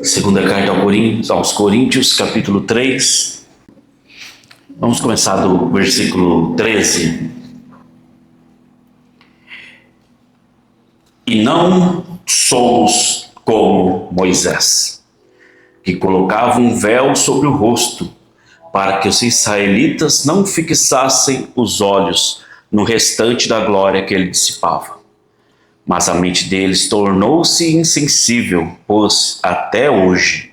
Segunda carta aos Coríntios, capítulo 3. Vamos começar do versículo 13. E não somos como Moisés, que colocava um véu sobre o rosto, para que os israelitas não fixassem os olhos no restante da glória que ele dissipava. Mas a mente deles tornou-se insensível, pois até hoje,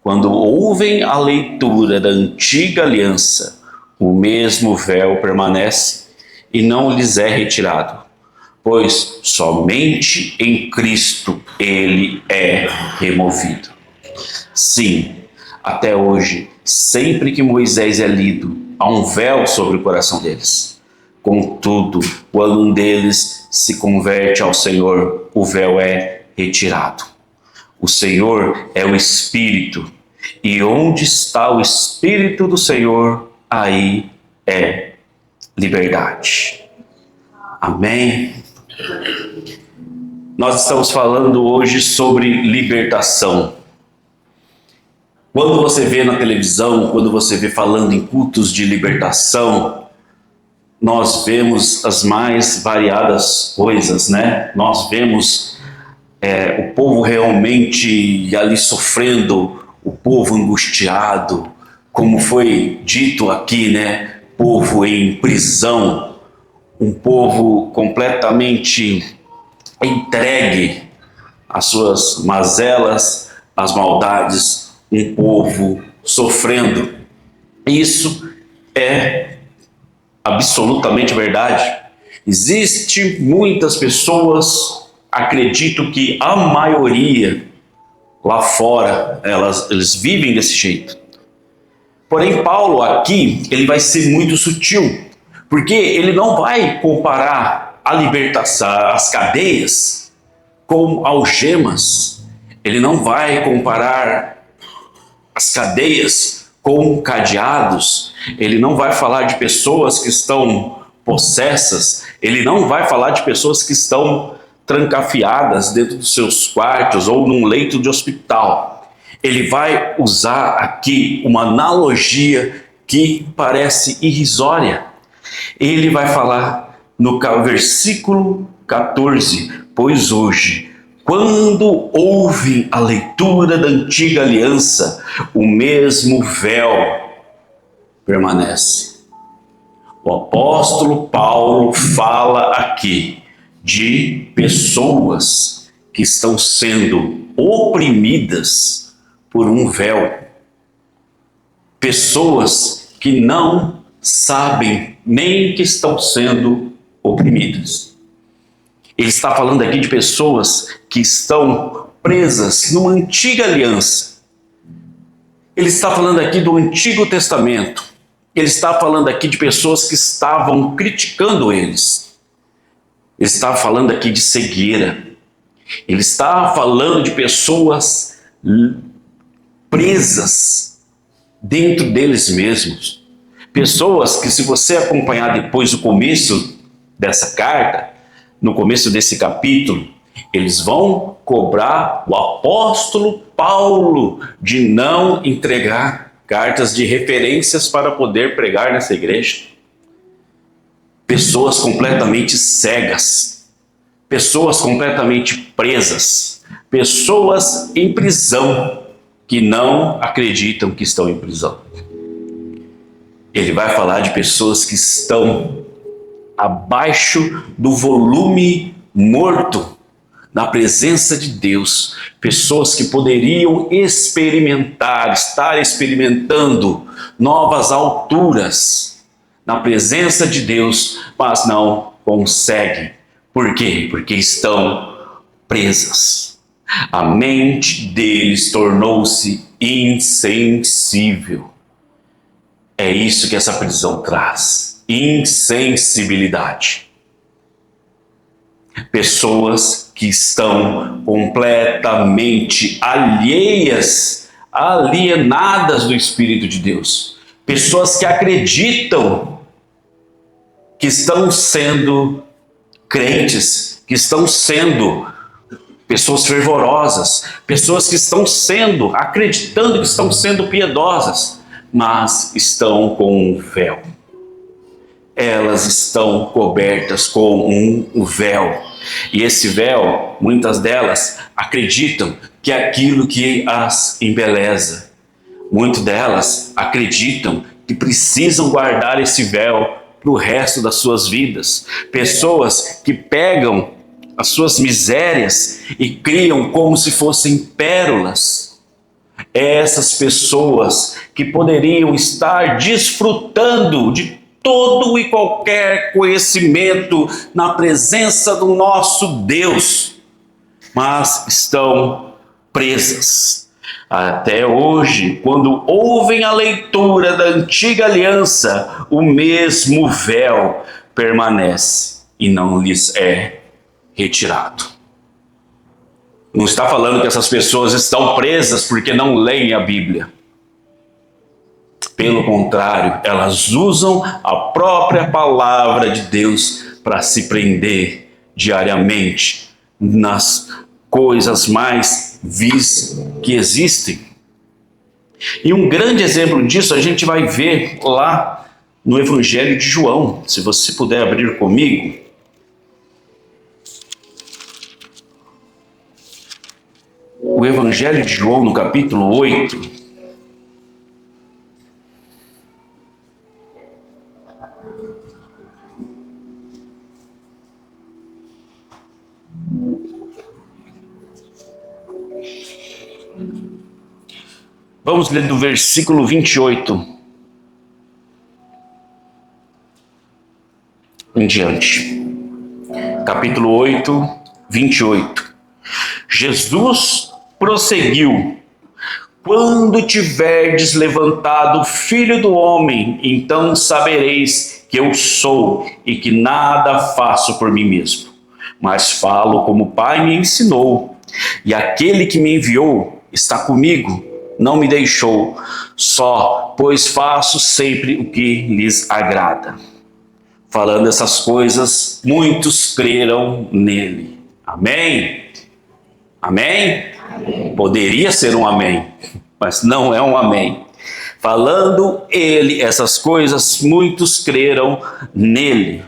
quando ouvem a leitura da antiga aliança, o mesmo véu permanece e não lhes é retirado, pois somente em Cristo ele é removido. Sim, até hoje, sempre que Moisés é lido, há um véu sobre o coração deles. Contudo, quando um deles se converte ao Senhor, o véu é retirado. O Senhor é o Espírito, e onde está o Espírito do Senhor, aí é liberdade. Amém? Nós estamos falando hoje sobre libertação. Quando você vê na televisão, quando você vê falando em cultos de libertação, nós vemos as mais variadas coisas, né? Nós vemos o povo realmente ali sofrendo, o povo angustiado, como foi dito aqui, né? Povo em prisão, um povo completamente entregue às suas mazelas, às maldades, um povo sofrendo. Isso é absolutamente verdade. Existe muitas pessoas, acredito que a maioria lá fora, eles vivem desse jeito. Porém, Paulo aqui, ele vai ser muito sutil, porque ele não vai comparar a libertação, as cadeias, com algemas. Ele não vai comparar as cadeias com cadeados. Ele não vai falar de pessoas que estão possessas. Ele não vai falar de pessoas que estão trancafiadas dentro dos seus quartos ou num leito de hospital. Ele vai usar aqui uma analogia que parece irrisória. Ele vai falar no versículo 14: pois hoje, quando ouvem a leitura da antiga aliança, o mesmo véu permanece. O apóstolo Paulo fala aqui de pessoas que estão sendo oprimidas por um véu. Pessoas que não sabem nem que estão sendo oprimidas. Ele está falando aqui de pessoas que estão presas numa antiga aliança. Ele está falando aqui do Antigo Testamento. Ele está falando aqui de pessoas que estavam criticando eles. Ele está falando aqui de cegueira. Ele está falando de pessoas presas dentro deles mesmos. Pessoas que, se você acompanhar depois o começo dessa carta, no começo desse capítulo, eles vão cobrar o apóstolo Paulo de não entregar cartas de referências para poder pregar nessa igreja. Pessoas completamente cegas, pessoas completamente presas, pessoas em prisão que não acreditam que estão em prisão. Ele vai falar de pessoas que estão abaixo do volume morto na presença de Deus, pessoas que poderiam estar experimentando novas alturas na presença de Deus, mas não conseguem. Por quê? Porque estão presas. A mente deles tornou-se insensível. É isso que essa prisão traz: insensibilidade. Pessoas que estão completamente alienadas do Espírito de Deus. Pessoas que acreditam que estão sendo crentes, que estão sendo pessoas fervorosas, pessoas que estão acreditando que estão sendo piedosas, mas estão com um véu. Elas estão cobertas com um véu. E esse véu, muitas delas acreditam que é aquilo que as embeleza. Muitas delas acreditam que precisam guardar esse véu para o resto das suas vidas. Pessoas que pegam as suas misérias e criam como se fossem pérolas. Essas pessoas que poderiam estar desfrutando de todo e qualquer conhecimento na presença do nosso Deus, mas estão presas. Até hoje, quando ouvem a leitura da antiga aliança, o mesmo véu permanece e não lhes é retirado. Não está falando que essas pessoas estão presas porque não leem a Bíblia. Pelo contrário, elas usam a própria palavra de Deus para se prender diariamente nas coisas mais vis que existem. E um grande exemplo disso a gente vai ver lá no Evangelho de João. Se você puder abrir comigo. O Evangelho de João, no capítulo 8. Vamos ler do versículo 28 em diante. Capítulo 8, 28. Jesus prosseguiu: quando tiverdes levantado o Filho do Homem, então sabereis que eu sou e que nada faço por mim mesmo, mas falo como o Pai me ensinou. E aquele que me enviou está comigo, não me deixou só, pois faço sempre o que lhes agrada. Falando essas coisas, muitos creram nele. Amém? Amém? Amém. Poderia ser um amém, mas não é um amém. Falando ele essas coisas, muitos creram nele.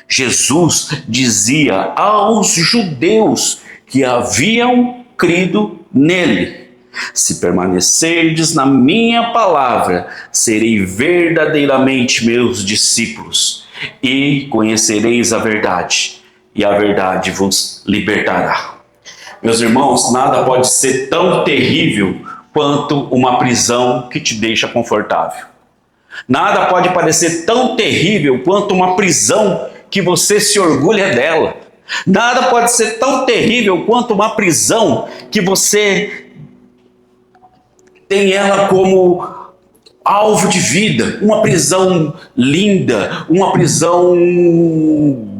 Jesus dizia aos judeus que haviam crido nele: se permanecerdes na minha palavra, serei verdadeiramente meus discípulos, e conhecereis a verdade, e a verdade vos libertará. Meus irmãos, nada pode ser tão terrível quanto uma prisão que te deixa confortável. Nada pode parecer tão terrível quanto uma prisão que você se orgulha dela. Nada pode ser tão terrível quanto uma prisão que você tem ela como alvo de vida. Uma prisão linda, uma prisão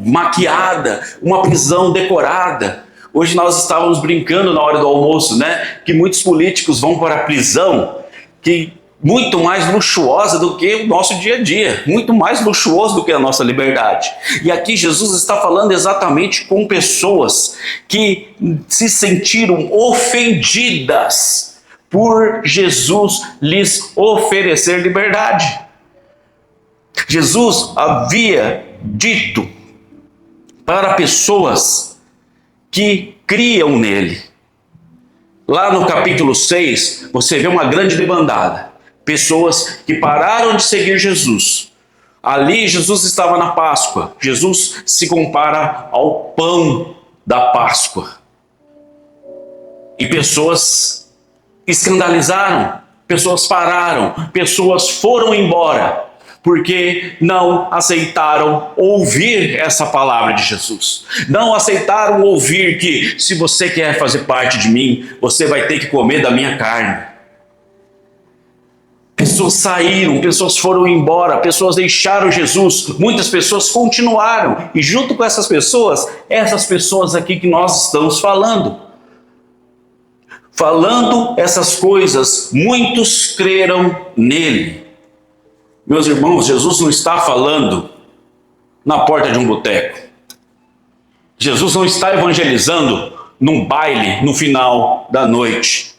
maquiada, uma prisão decorada. Hoje nós estávamos brincando na hora do almoço, né? Que muitos políticos vão para a prisão, que muito mais luxuosa do que o nosso dia a dia, muito mais luxuoso do que a nossa liberdade. E aqui Jesus está falando exatamente com pessoas que se sentiram ofendidas por Jesus lhes oferecer liberdade. Jesus havia dito para pessoas que criam nele. Lá no capítulo 6, você vê uma grande debandada. Pessoas que pararam de seguir Jesus. Ali Jesus estava na Páscoa. Jesus se compara ao pão da Páscoa. E pessoas escandalizaram, pessoas pararam, pessoas foram embora, porque não aceitaram ouvir essa palavra de Jesus. Não aceitaram ouvir que, se você quer fazer parte de mim, você vai ter que comer da minha carne. Pessoas saíram, pessoas foram embora, pessoas deixaram Jesus, muitas pessoas continuaram, e junto com essas pessoas aqui que nós estamos falando. Falando essas coisas, muitos creram nele. Meus irmãos, Jesus não está falando na porta de um boteco. Jesus não está evangelizando num baile no final da noite.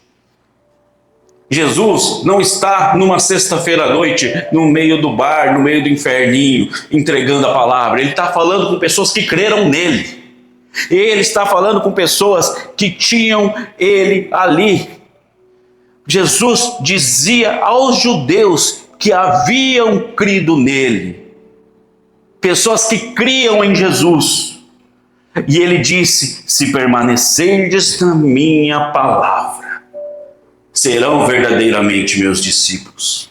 Jesus não está numa sexta-feira à noite, no meio do bar, no meio do inferninho, entregando a palavra. Ele está falando com pessoas que creram nele. Ele está falando com pessoas que tinham ele ali. Jesus dizia aos judeus que haviam crido nele, pessoas que criam em Jesus. E ele disse: se permanecerdes na minha palavra, serão verdadeiramente meus discípulos.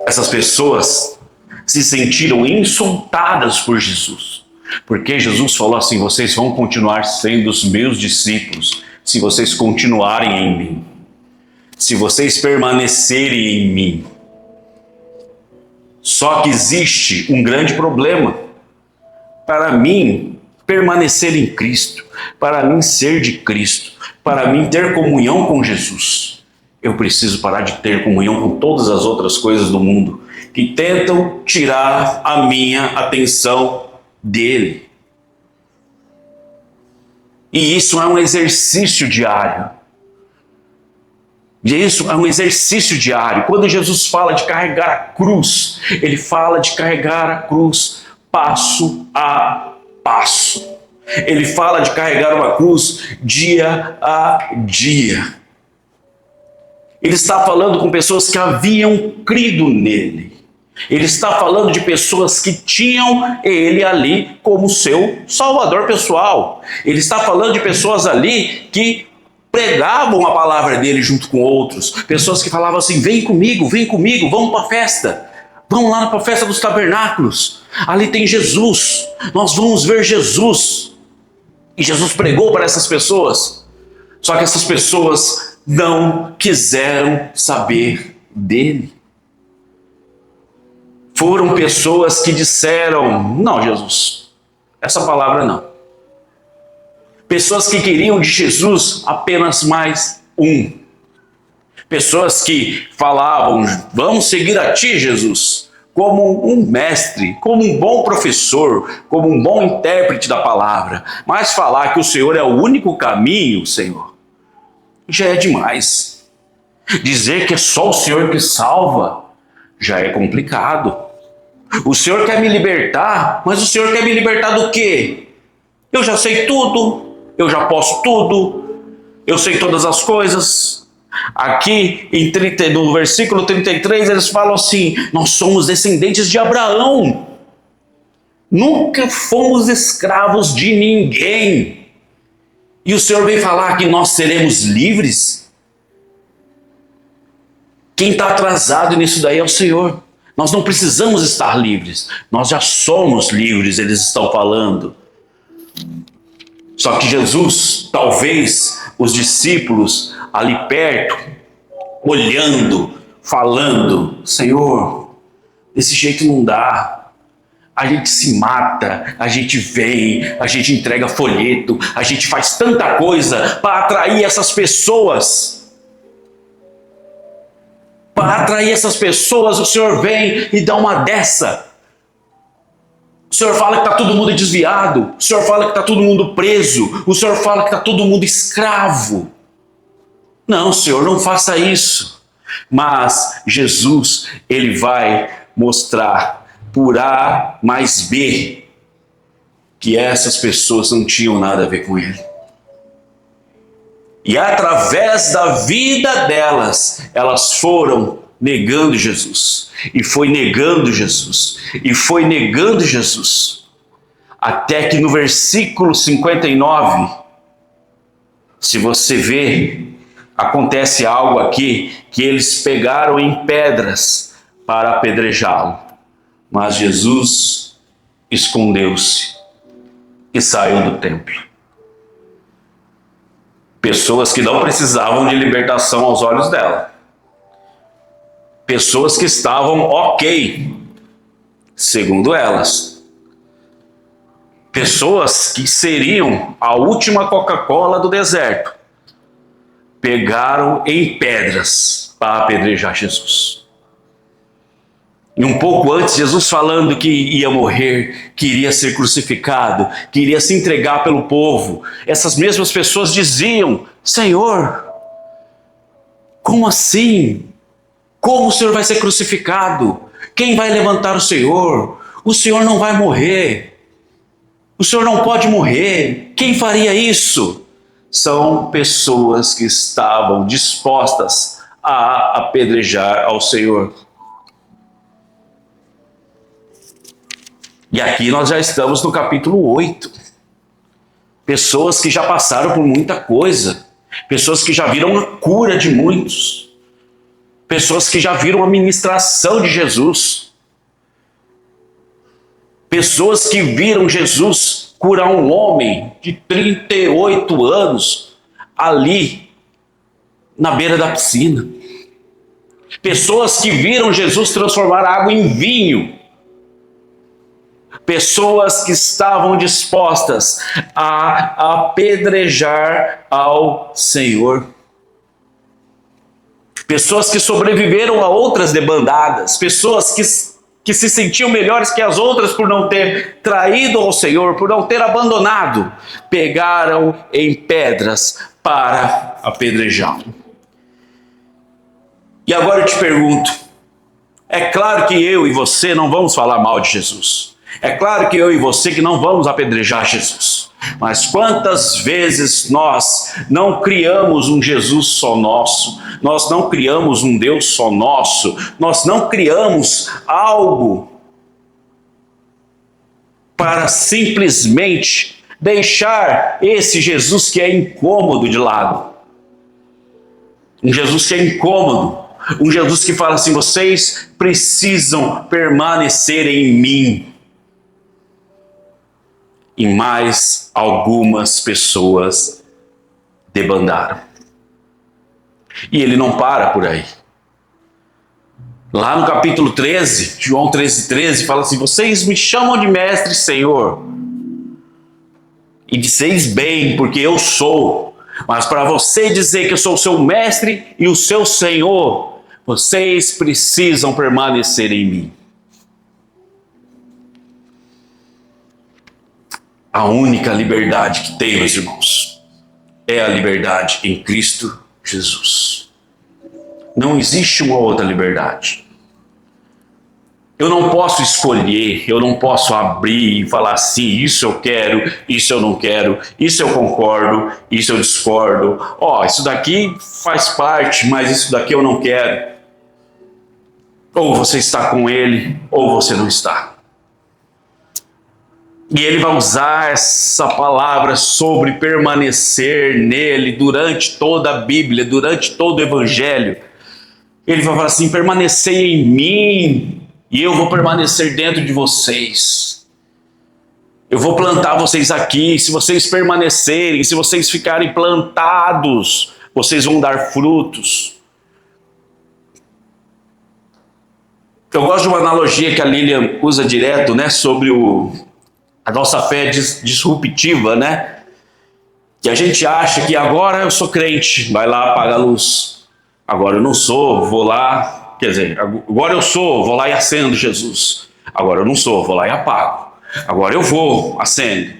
Essas pessoas se sentiram insultadas por Jesus, porque Jesus falou assim: vocês vão continuar sendo os meus discípulos se vocês continuarem em mim, se vocês permanecerem em mim. Só que existe um grande problema. Para mim permanecer em Cristo, para mim ser de Cristo, para mim ter comunhão com Jesus, eu preciso parar de ter comunhão com todas as outras coisas do mundo que tentam tirar a minha atenção dele. E isso é um exercício diário. Isso é um exercício diário. Quando Jesus fala de carregar a cruz, ele fala de carregar a cruz passo a passo. Ele fala de carregar uma cruz dia a dia. Ele está falando com pessoas que haviam crido nele. Ele está falando de pessoas que tinham ele ali como seu salvador pessoal. Ele está falando de pessoas ali que pregavam a palavra dele junto com outros. Pessoas que falavam assim: vem comigo, vamos para a festa. Vamos lá para a festa dos tabernáculos. Ali tem Jesus. Nós vamos ver Jesus. E Jesus pregou para essas pessoas. Só que essas pessoas não quiseram saber dele. Foram pessoas que disseram: não, Jesus, essa palavra não. Pessoas que queriam de Jesus apenas mais um. Pessoas que falavam: vamos seguir a ti, Jesus, como um mestre, como um bom professor, como um bom intérprete da palavra. Mas falar que o Senhor é o único caminho, Senhor, já é demais. Dizer que é só o Senhor que salva já é complicado. O Senhor quer me libertar, mas o Senhor quer me libertar do quê? Eu já sei tudo, eu já posso tudo, eu sei todas as coisas. Aqui no versículo 33 eles falam assim: nós somos descendentes de Abraão, nunca fomos escravos de ninguém. E o Senhor vem falar que nós seremos livres? Quem está atrasado nisso daí é o Senhor. Nós não precisamos estar livres, nós já somos livres, eles estão falando. Só que Jesus, talvez os discípulos ali perto, olhando, falando: Senhor, desse jeito não dá. A gente se mata, a gente vem, a gente entrega folheto, a gente faz tanta coisa para atrair essas pessoas. Para atrair essas pessoas, o Senhor vem e dá uma dessa. O Senhor fala que está todo mundo desviado. O Senhor fala que está todo mundo preso. O Senhor fala que está todo mundo escravo. Não, Senhor, não faça isso. Mas Jesus, ele vai mostrar por A mais B que essas pessoas não tinham nada a ver com ele. E através da vida delas, elas foram negando Jesus. E foi negando Jesus. E foi negando Jesus. Até que no versículo 59, se você ver, acontece algo aqui, que eles pegaram em pedras para apedrejá-lo. Mas Jesus escondeu-se e saiu do templo. Pessoas que não precisavam de libertação aos olhos dela. Pessoas que estavam ok, segundo elas. Pessoas que seriam a última Coca-Cola do deserto. Pegaram em pedras para apedrejar Jesus. E um pouco antes, Jesus falando que ia morrer, que iria ser crucificado, que iria se entregar pelo povo. Essas mesmas pessoas diziam: Senhor, como assim? Como o Senhor vai ser crucificado? Quem vai levantar o Senhor? O Senhor não vai morrer. O Senhor não pode morrer. Quem faria isso? São pessoas que estavam dispostas a apedrejar ao Senhor. E aqui nós já estamos no capítulo 8. Pessoas que já passaram por muita coisa. Pessoas que já viram a cura de muitos. Pessoas que já viram a ministração de Jesus. Pessoas que viram Jesus curar um homem de 38 anos ali na beira da piscina. Pessoas que viram Jesus transformar água em vinho. Pessoas que estavam dispostas a apedrejar ao Senhor. Pessoas que sobreviveram a outras debandadas. Pessoas que se sentiam melhores que as outras por não ter traído ao Senhor, por não ter abandonado. Pegaram em pedras para apedrejá-lo. E agora eu te pergunto, é claro que eu e você não vamos falar mal de Jesus. É claro que eu e você que não vamos apedrejar Jesus. Mas quantas vezes nós não criamos um Jesus só nosso, nós não criamos um Deus só nosso, nós não criamos algo para simplesmente deixar esse Jesus que é incômodo de lado. Um Jesus que é incômodo, um Jesus que fala assim: vocês precisam permanecer em mim. E mais algumas pessoas debandaram. E ele não para por aí. Lá no capítulo 13, João 13, fala assim: vocês me chamam de mestre e Senhor. E disseis bem, porque eu sou. Mas para você dizer que eu sou o seu mestre e o seu Senhor, vocês precisam permanecer em mim. A única liberdade que tem, meus irmãos, é a liberdade em Cristo Jesus. Não existe uma outra liberdade. Eu não posso escolher, eu não posso abrir e falar assim: isso eu quero, isso eu não quero, isso eu concordo, isso eu discordo. Isso daqui faz parte, mas isso daqui eu não quero. Ou você está com ele, ou você não está. E ele vai usar essa palavra sobre permanecer nele durante toda a Bíblia, durante todo o Evangelho. Ele vai falar assim: permanecei em mim e eu vou permanecer dentro de vocês. Eu vou plantar vocês aqui. Se vocês permanecerem, se vocês ficarem plantados, vocês vão dar frutos. Eu gosto de uma analogia que a Lilian usa direto, sobre a nossa fé disruptiva, Que a gente acha que agora eu sou crente, vai lá, apaga a luz. Agora eu não sou, vou lá, agora eu sou, vou lá e acendo Jesus. Agora eu não sou, vou lá e apago. Agora eu vou, acendo.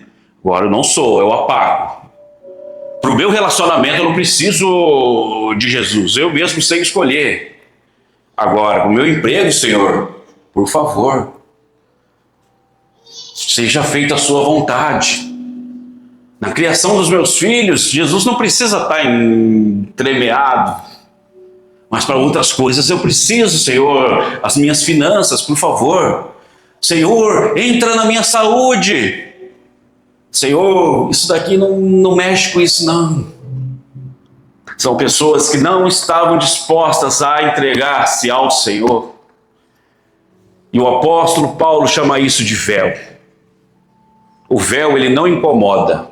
Agora eu não sou, eu apago. Para o meu relacionamento eu não preciso de Jesus, eu mesmo sei escolher. Agora, para o meu emprego, Senhor, por favor, seja feita a sua vontade. Na criação dos meus filhos, Jesus não precisa estar entremeado. Mas para outras coisas eu preciso, Senhor. As minhas finanças, por favor. Senhor, entra na minha saúde. Senhor, isso daqui não mexe com isso, não. São pessoas que não estavam dispostas a entregar-se ao Senhor. E o apóstolo Paulo chama isso de véu. O véu, ele não incomoda.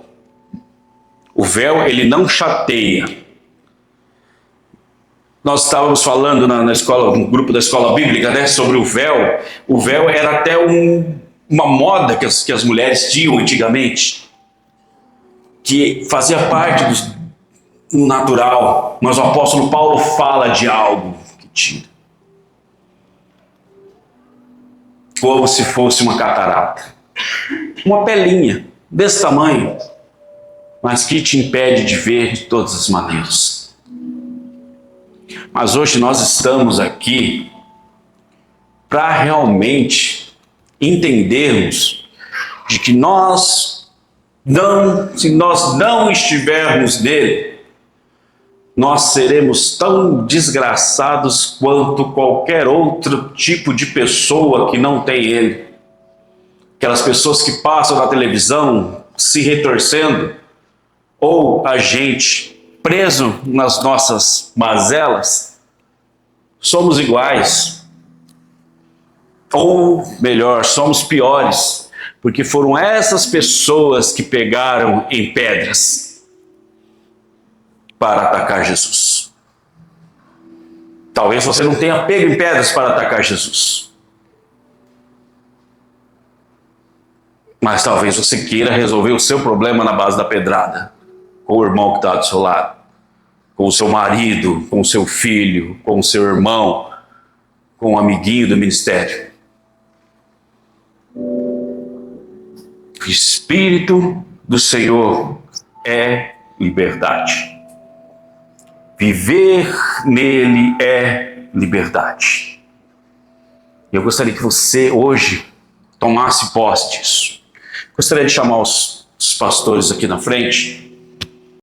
O véu, ele não chateia. Nós estávamos falando na escola, no grupo da escola bíblica, sobre o véu. O véu era até uma moda que as mulheres tinham antigamente, que fazia parte do natural. Mas o apóstolo Paulo fala de algo que tira. como se fosse uma catarata. Uma pelinha desse tamanho, mas que te impede de ver de todas as maneiras. Mas hoje nós estamos aqui para realmente entendermos de que se nós não estivermos nele, nós seremos tão desgraçados quanto qualquer outro tipo de pessoa que não tem ele. Aquelas pessoas que passam na televisão se retorcendo, ou a gente preso nas nossas mazelas, somos iguais. Ou melhor, somos piores, porque foram essas pessoas que pegaram em pedras para atacar Jesus. Talvez você não tenha pego em pedras para atacar Jesus, mas talvez você queira resolver o seu problema na base da pedrada, com o irmão que está do seu lado, com o seu marido, com o seu filho, com o seu irmão, com um amiguinho do ministério. O Espírito do Senhor é liberdade. Viver nele é liberdade. Eu gostaria que você hoje tomasse posse disso. Gostaria de chamar os pastores aqui na frente.